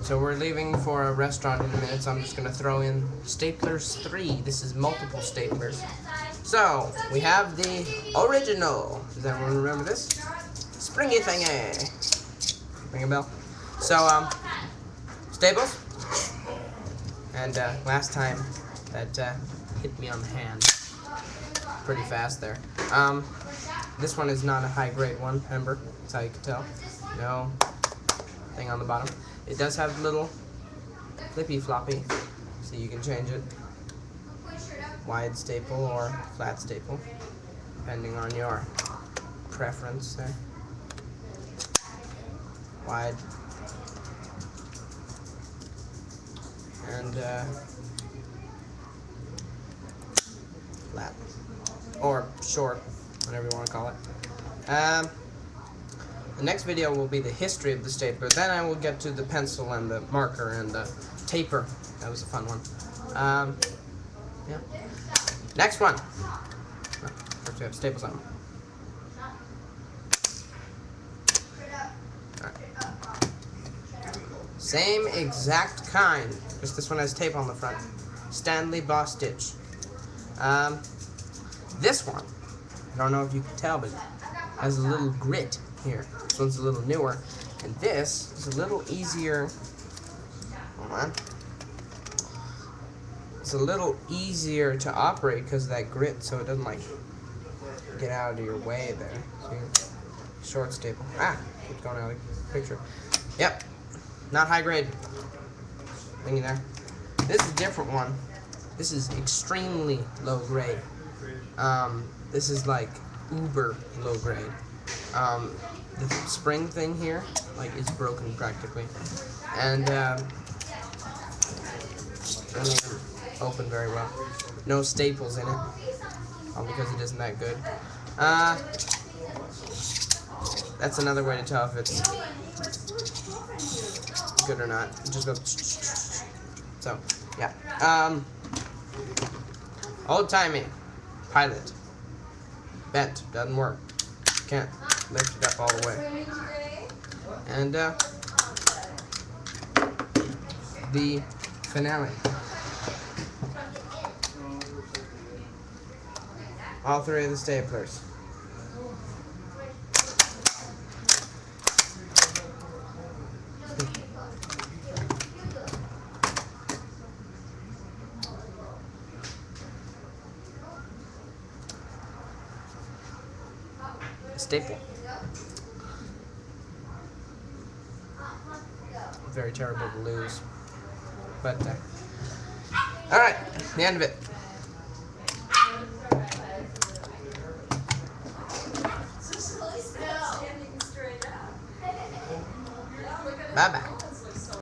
So we're leaving for a restaurant in a minute, so I'm just going to throw in staplers 3. This is multiple staplers. So, we have the original. Does everyone remember this? Springy thingy. Ring a bell? So, staples. And last time that hit me on the hand pretty fast there. This one is not a high grade one, remember? That's how you can tell. No thing on the bottom. It does have little flippy floppy, so you can change it. Wide staple or flat staple, depending on your preference there. Wide. And flat. Or short, whatever you want to call it. The next video will be the history of the stapler. Then I will get to the pencil and the marker and the taper. That was a fun one. Yeah. Next one. First we have staples on them. Alright. Same exact kind. Just this one has tape on the front. Stanley Boss Stitch. This one, I don't know if you can tell, but it has a little grit here. This one's a little newer. And this is a little easier. Hold on. It's a little easier to operate because of that grit, so it doesn't like get out of your way there. See? Short staple. Keeps going out of the picture. Yep. Not high grade. Thingy there. This is a different one. This is extremely low grade. This is like uber low grade. The spring thing here, like, is broken practically. And doesn't even open very well. No staples in it. All because it isn't that good. That's another way to tell if it's good or not. It just goes. So, yeah. Old-timey. Pilot. Bent. Doesn't work. Can't lift it up all the way. And, the finale. All 3 of the staplers. Staple. Very terrible to lose. But, alright, the end of it. Bye-bye.